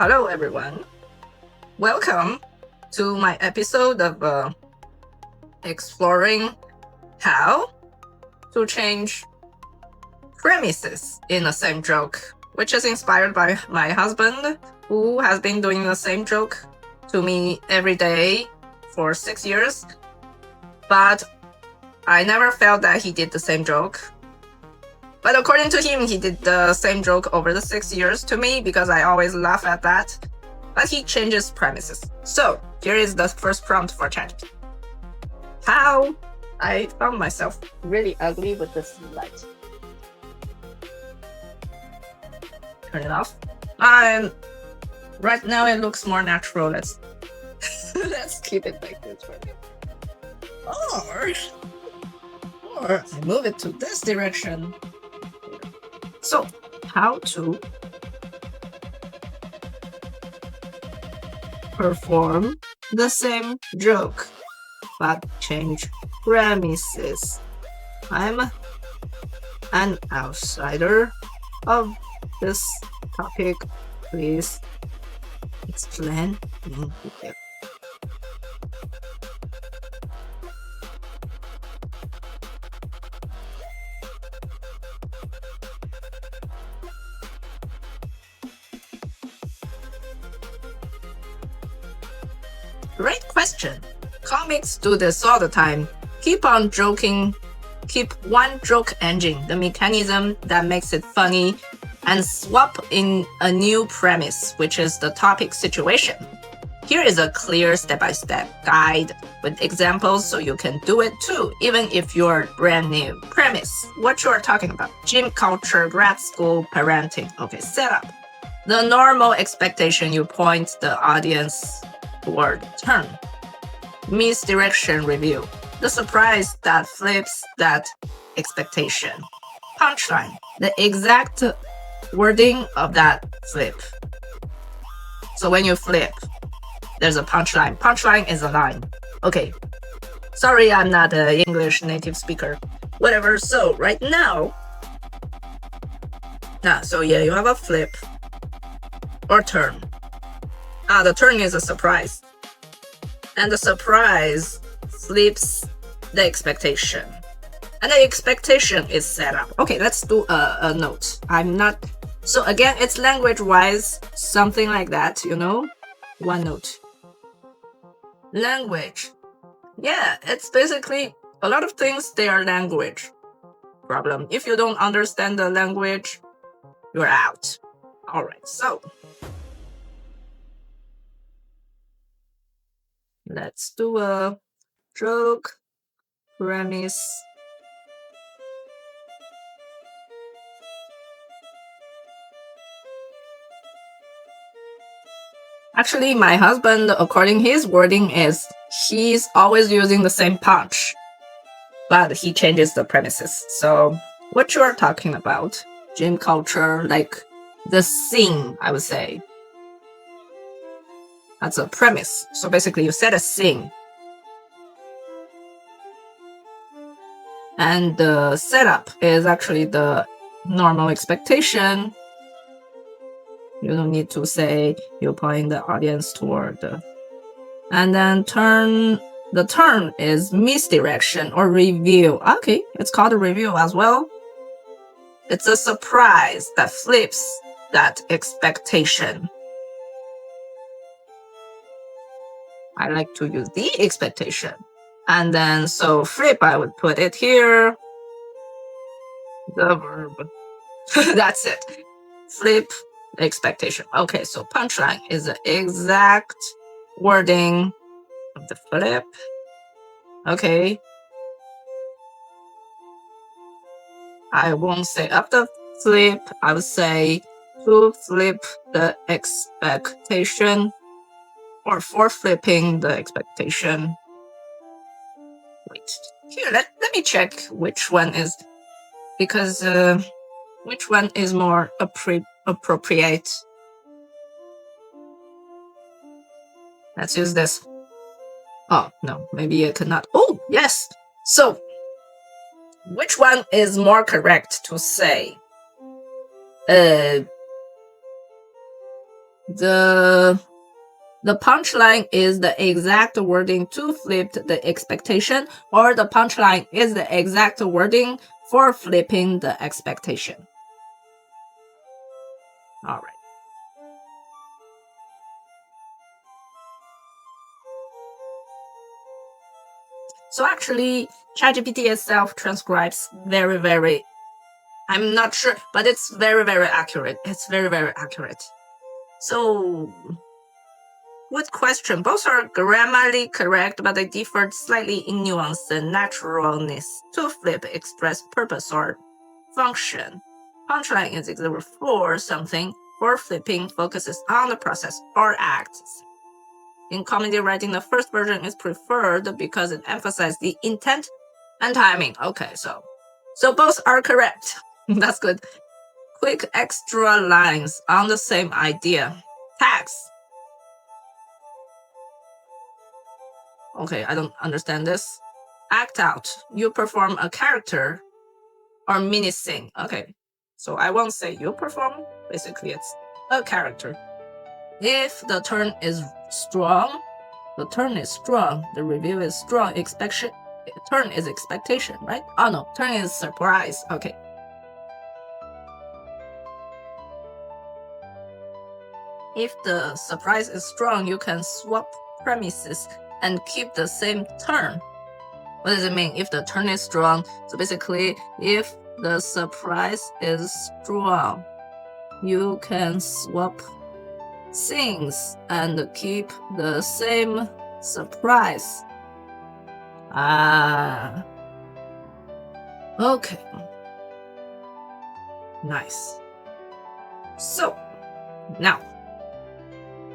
Hello, everyone. Welcome to my episode of exploring how to change premises in the same joke, which is inspired by my husband, who has been doing the same joke to me every day for 6 years. But I never felt that he did the same joke. But according to him, he did the same joke over the 6 years to me because I always laugh at that. But he changes premises. So here is the first prompt for ChatGPT. How I found myself really ugly with this light. Turn it off. Right now it looks more natural. Let's keep it like this for me. Or I move it to this direction. So, how to perform the same joke but change premises. I'm an outsider of this topic. Please explain in detail. Great question. Comics do this all the time. Keep on joking. Keep one joke engine, the mechanism that makes it funny, and swap in a new premise, which is the topic situation. Here is a clear step-by-step guide with examples so you can do it too, even if you're brand new. Premise, what you're talking about. Gym culture, grad school, parenting. Okay, setup. The normal expectation, you point the audience toward turn. Misdirection review. The surprise that flips that expectation. Punchline. The exact wording of that flip. So when you flip, there's a punchline. Punchline is a line. Okay. Sorry, I'm not an English native speaker. Whatever. So right now, you have a flip or turn. The turn is a surprise. And the surprise flips the expectation. And the expectation is set up. Okay, let's do a note. So again, it's language-wise, something like that, one note. Language. Yeah, it's basically a lot of things, they are language problem. If you don't understand the language, you're out. All right, so let's do a joke premise. Actually, my husband, according his wording, is he's always using the same punch, but he changes the premises. So what you're talking about, gym culture, like the scene, I would say. That's a premise. So basically you set a scene. And the setup is actually the normal expectation. You don't need to say you point the audience toward and then the turn is misdirection or review. Okay, it's called a review as well. It's a surprise that flips that expectation. I like to use the expectation. And then, so flip, I would put it here. The verb. That's it. Flip expectation. Okay, so punchline is the exact wording of the flip. Okay. I won't say after flip, I would say to flip the expectation or for flipping the expectation. Wait, here, let me check which one is, because which one is more appropriate. Let's use this. Oh, no, maybe I cannot. Oh, yes. So, which one is more correct to say? The The punchline is the exact wording to flip the expectation, or the punchline is the exact wording for flipping the expectation. All right. So actually, ChatGPT itself transcribes very, I'm not sure, but it's very accurate. It's very accurate. So, good question. Both are grammatically correct, but they differ slightly in nuance and naturalness to flip, express purpose or function. Punchline is exactly for something, for flipping focuses on the process or acts. In comedy writing, the first version is preferred because it emphasizes the intent and timing. Okay, so both are correct. That's good. Quick extra lines on the same idea. Tags. Okay, I don't understand this. Act out. You perform a character or mini sing. Okay, so I won't say you perform. Basically, it's a character. If the turn is strong, the turn is strong. The review is strong. Turn is expectation, right? Oh no, turn is surprise. Okay. If the surprise is strong, you can swap premises and keep the same turn. What does it mean? If the turn is strong, so basically, if the surprise is strong, you can swap things and keep the same surprise. Okay. Nice. So, now,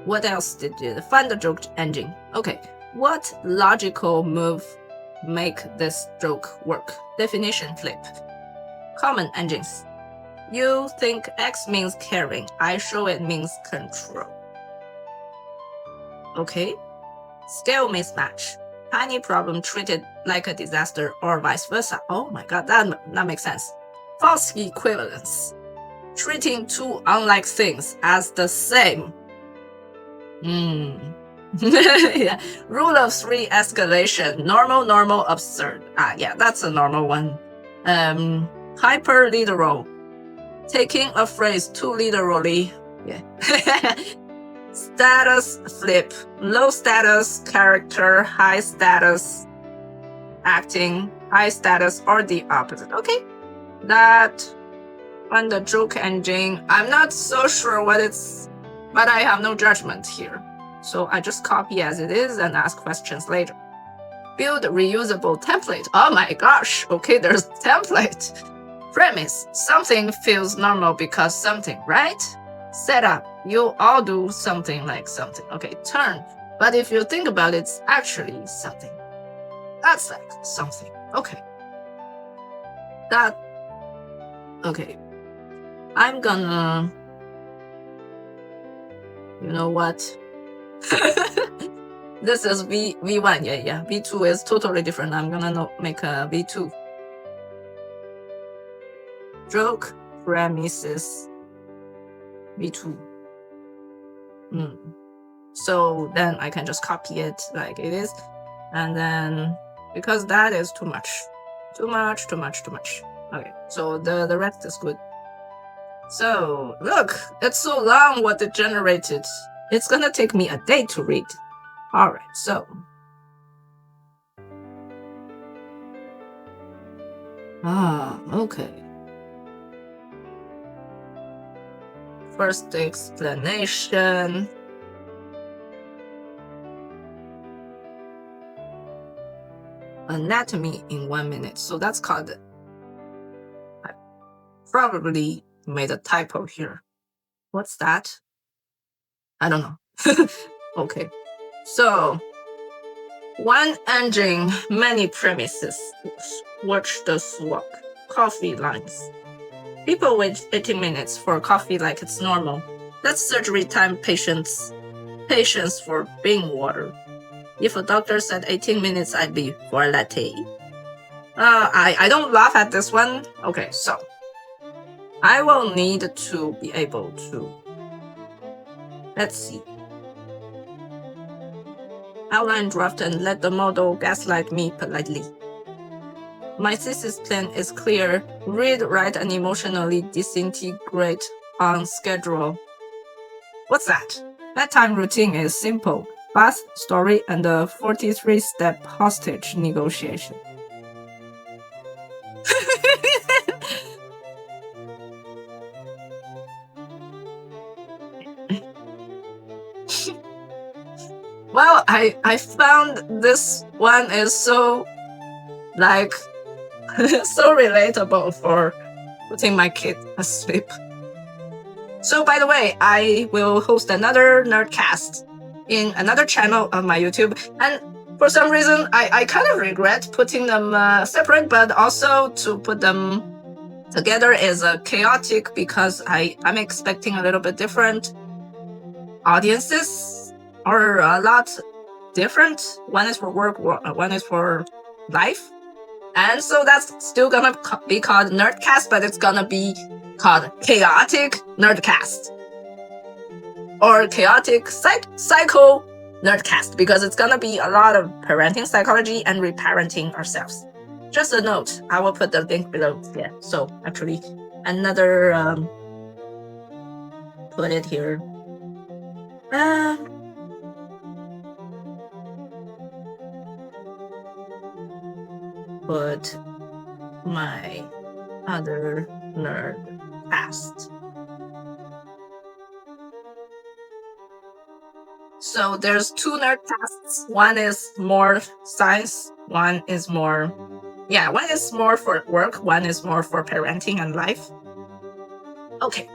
what else did you find the joke ending? Okay, what logical move make this joke work? Definition flip. Common endings. You think X means caring. I show it means control. Okay. Scale mismatch. Tiny problem treated like a disaster or vice versa. Oh my god, that makes sense. False equivalence. Treating two unlike things as the same. Yeah. Rule of three escalation. Normal, absurd. Yeah, that's a normal one. Hyper literal. Taking a phrase too literally. Yeah. Status flip. Low status character, high status acting, high status, or the opposite. Okay. That on the joke ending, I'm not so sure what it's, but I have no judgment here. So I just copy as it is and ask questions later. Build reusable template. Oh my gosh. Okay, there's template. Premise. Something feels normal because something, right? Setup. You all do something like something. Okay, turn. But if you think about it, it's actually something. That's like something. Okay. Okay. I'm gonna, you know what? This is V1, yeah. V2 is totally different. I'm gonna make a V2. Joke premises V2. So then I can just copy it like it is. And then, because that is too much. Okay, so the rest is good. So, look, it's so long what it generated. It's gonna take me a day to read. Alright, so. Okay. First explanation. Anatomy in 1 minute. So that's called, I probably made a typo here. What's that? I don't know. Okay. So, one engine, many premises. Watch the swap. Coffee lines. People wait 18 minutes for coffee like it's normal. That's surgery time patience for being water. If a doctor said 18 minutes, I'd be for a latte. I don't laugh at this one. Okay, so I will need to be able to Let's see. Outline draft and let the model gaslight me politely. My thesis plan is clear. Read, write, and emotionally disintegrate on schedule. What's that? Bedtime routine is simple. Bath, story, and a 43-step hostage negotiation. Well, I found this one is so like so relatable for putting my kid asleep. So by the way, I will host another Nerdcast in another channel on my YouTube, and for some reason I kind of regret putting them separate, but also to put them together is chaotic because I'm expecting a little bit different audiences, or a lot different. One is for work, one is for life. And so that's still gonna be called Nerdcast, but it's gonna be called Chaotic Nerdcast. Or Chaotic Psycho Nerdcast, because it's gonna be a lot of parenting psychology and reparenting ourselves. Just a note, I will put the link below. Yeah, so actually another put it here. Put my other Nerdcast. So there's two Nerdcasts. One is more science, one is more for work, one is more for parenting and life. Okay,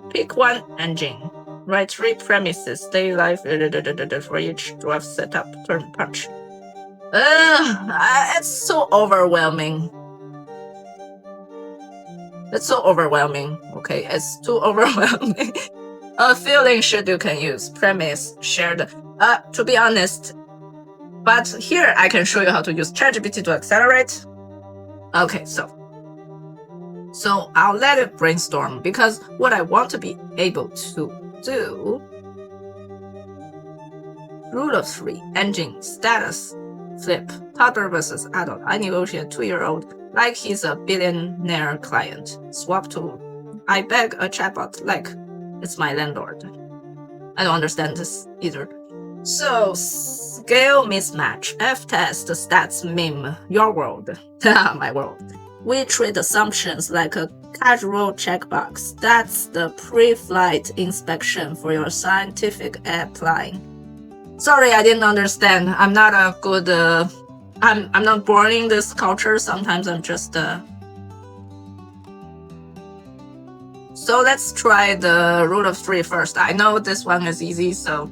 pick one engine. Write 3 premises, daily life, for each draft setup, turn punch. It's so overwhelming. It's so overwhelming. Okay, it's too overwhelming. A feeling should you can use. Premise, shared. To be honest, but here I can show you how to use ChatGPT to accelerate. Okay, so I'll let it brainstorm, because what I want to be able to do. Rule of 3, engine, status, flip, toddler versus adult. I negotiate 2-year-old like he's a billionaire client. Swap to, I beg a chatbot like it's my landlord. I don't understand this either. So, scale mismatch, F-test, stats meme, your world, my world. We treat assumptions like a casual checkbox. That's the pre-flight inspection for your scientific airplane. Sorry, I didn't understand. I'm not a good, I'm not born in this culture. Sometimes I'm just, So let's try the rule of 3 first. I know this one is easy, so,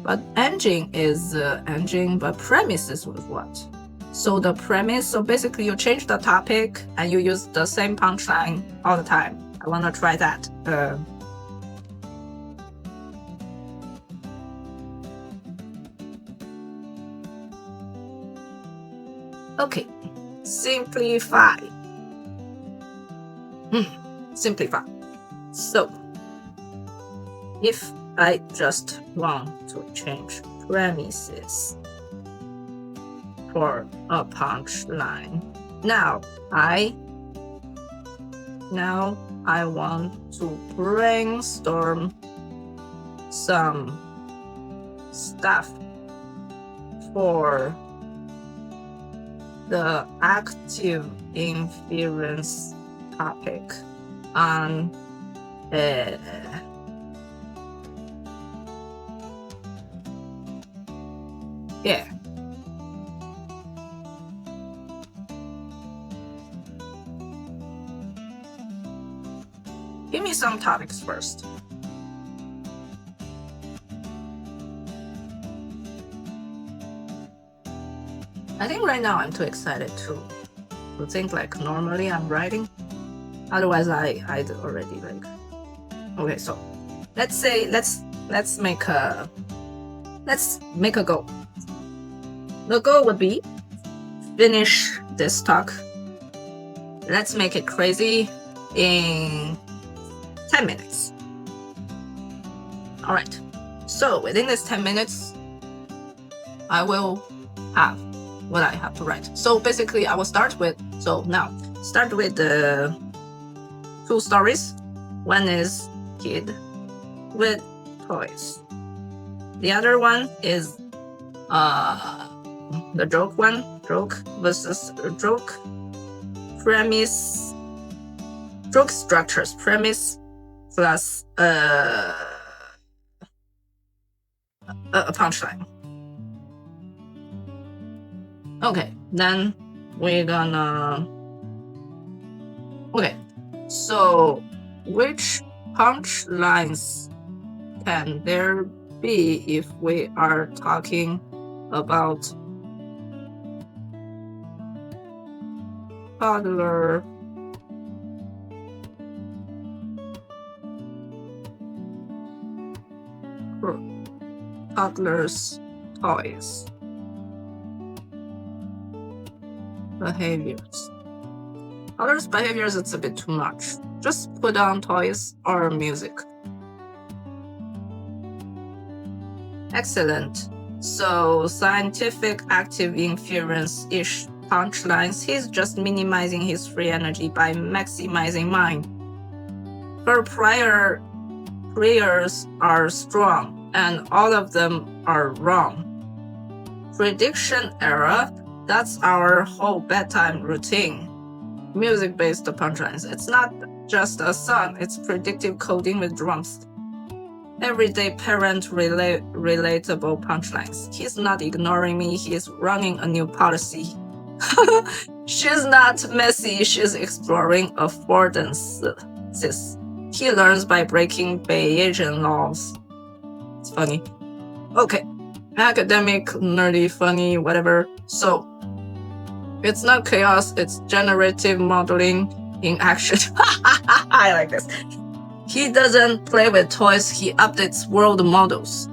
but engine is engine, but premise is with what? So the premise, so basically you change the topic and you use the same punchline all the time. I want to try that. Okay, simplify. Simplify. So, if I just want to change premises for a punchline, now I want to brainstorm some stuff for the active inference topic on yeah. Give me some topics first. I think right now I'm too excited to think like normally I'm writing. Otherwise I'd already like. Okay, so let's say let's make a goal. The goal would be finish this talk. Let's make it crazy in 10 minutes. All right. So within this 10 minutes, I will have what I have to write. So basically, I will start with the 2 stories. One is kid with toys. The other one is the joke one, joke versus joke premise, joke structures, premise plus a punchline. Okay, then we're gonna. Okay, so which punchlines can there be if we are talking about toddlers toys behaviors? Toddlers behaviors, it's a bit too much. Just put on toys or music. Excellent. So scientific active inference-ish punchlines, he's just minimizing his free energy by maximizing mine. Her prior prayers are strong and all of them are wrong. Prediction error, that's our whole bedtime routine. Music-based punchlines. It's not just a song, it's predictive coding with drums. Everyday parent relatable punchlines. He's not ignoring me, he's running a new policy. She's not messy, she's exploring affordances. He learns by breaking Bayesian laws. It's funny. Okay, academic, nerdy, funny, whatever. So, it's not chaos, it's generative modeling in action. I like this. He doesn't play with toys, he updates world models.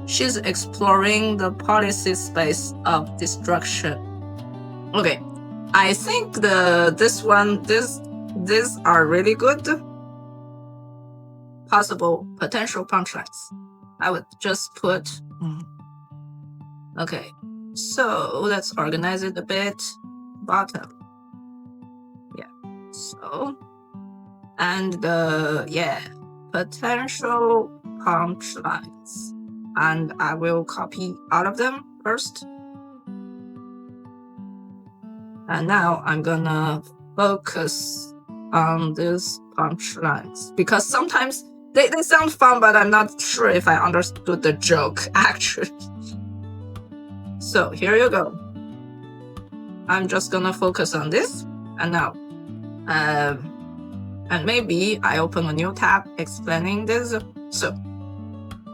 She's exploring the policy space of destruction. Okay, I think these are really good potential punchlines. I would just put. Okay, so let's organize it a bit. Bottom. Yeah. So, and potential punchlines. And I will copy all of them first. And now I'm gonna focus on these punchlines because sometimes they sound fun, but I'm not sure if I understood the joke actually. So here you go. I'm just gonna focus on this. And now, and maybe I open a new tab explaining this. So,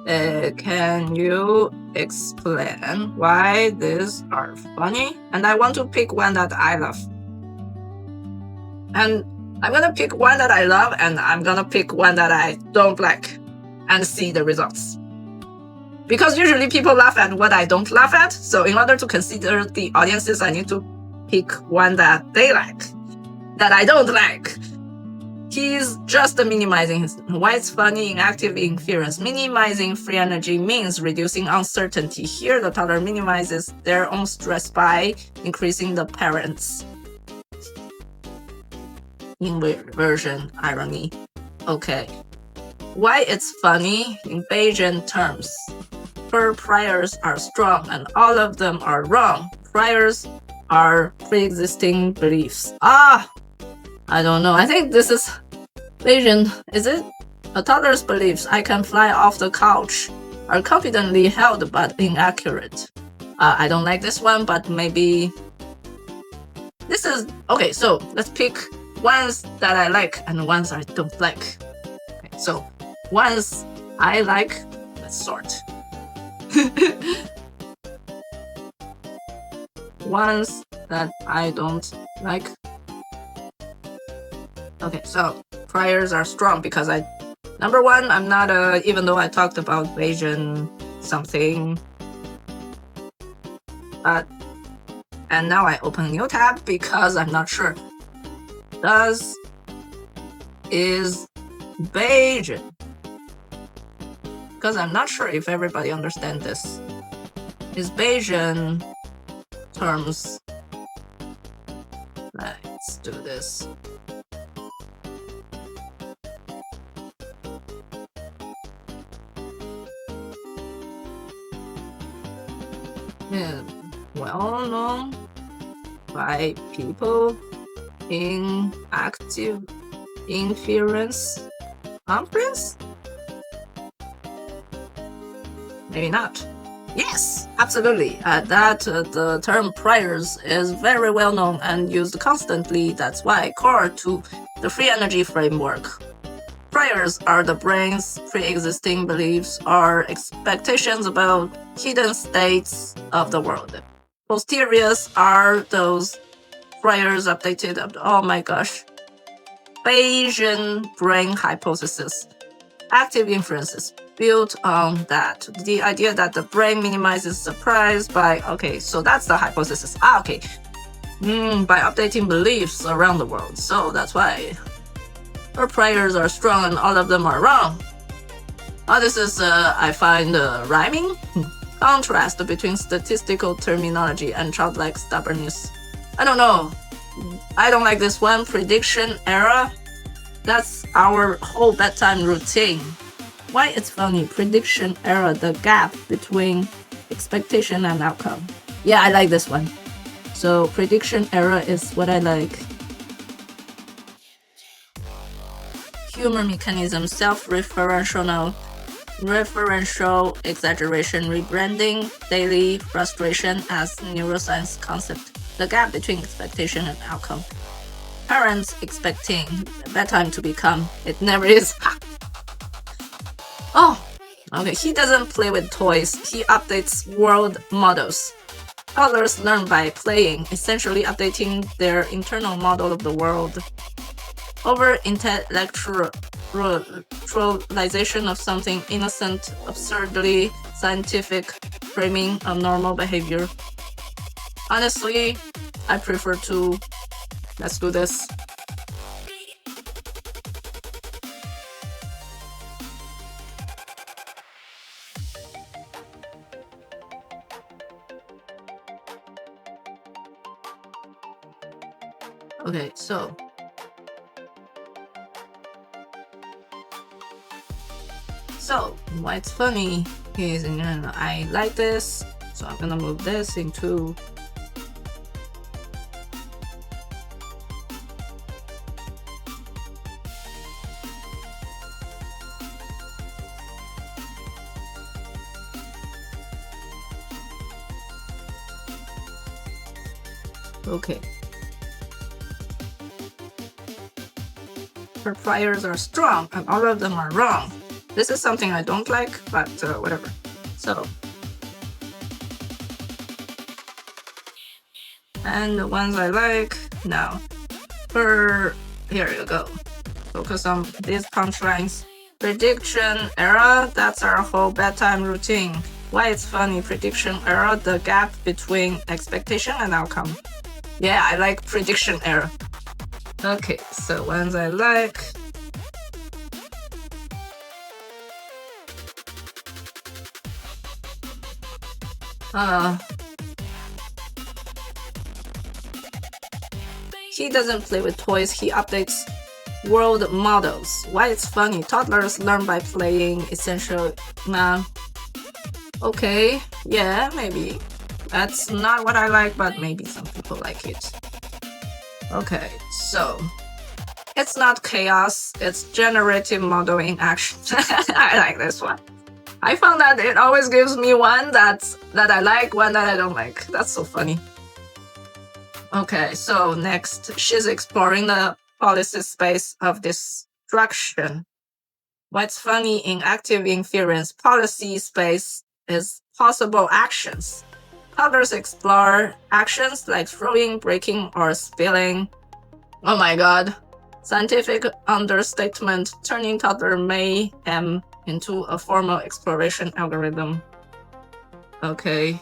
can you explain why these are funny? And I want to pick one that I love. And I'm gonna pick one that I love, and I'm gonna pick one that I don't like, and see the results. Because usually people laugh at what I don't laugh at, so in order to consider the audiences, I need to pick one that they like, that I don't like. He's just minimizing his. Why it's funny in active inference. Minimizing free energy means reducing uncertainty. Here, the toddler minimizes their own stress by increasing the parents' inversion irony. Okay. Why it's funny in Bayesian terms. Her priors are strong and all of them are wrong. Priors are pre-existing beliefs. I don't know. I think this is Bayesian. Is it? A toddler's beliefs I can fly off the couch are confidently held but inaccurate. I don't like this one, but maybe this is okay. So let's pick ones that I like and ones I don't like. Okay, so ones I like, let's sort. Ones that I don't like. Okay, so priors are strong because number one, I'm not even though I talked about Bayesian something, but And now I open a new tab because I'm not sure. Is Bayesian? Because I'm not sure if everybody understands this. Is Bayesian terms? Let's do this. Well known by people in active inference conference? Maybe not. Yes, absolutely. The term priors is very well known and used constantly. That's why core to the free energy framework. Priors are the brain's pre-existing beliefs or expectations about hidden states of the world. Posteriors are those priors updated. Oh my gosh. Bayesian brain hypothesis. Active inferences built on that. The idea that the brain minimizes surprise by, okay, so that's the hypothesis. Okay. By updating beliefs around the world. So that's why our priors are strong and all of them are wrong. This is, I find, rhyming. Contrast between statistical terminology and childlike stubbornness. I don't know. I don't like this one. Prediction error. That's our whole bedtime routine. Why it's funny? Prediction error, the gap between expectation and outcome. Yeah, I like this one. So prediction error is what I like. Humor mechanism, self-referential exaggeration, rebranding, daily frustration as neuroscience concept. The gap between expectation and outcome. Parents expecting bedtime to become, it never is. Oh, okay, he doesn't play with toys, he updates world models. Toddlers learn by playing, essentially updating their internal model of the world. Over-intellectualization of something innocent, absurdly scientific framing of normal behavior. Honestly, I prefer to. Let's do this. Okay, so what's funny is, I like this, so I'm gonna move this into. Okay. Her priors are strong and all of them are wrong. This is something I don't like, but whatever. So, and the ones I like now. Here you go. Focus on these punchlines. Prediction error, that's our whole bedtime routine. Why it's funny? Prediction error, the gap between expectation and outcome. Yeah, I like prediction error. Okay, so ones I like. He doesn't play with toys, he updates world models. Why it's funny? Toddlers learn by playing, essential. Okay, yeah, maybe. That's not what I like, but maybe some people like it. Okay, so it's not chaos, it's generative model in action. I like this one. I found that it always gives me one that I like, one that I don't like. That's so funny. Okay, so next, she's exploring the policy space of destruction. What's funny in active inference policy space is possible actions. Others explore actions like throwing, breaking, or spilling. Oh my god. Scientific understatement, turning toddler mayhem into a formal exploration algorithm. Okay,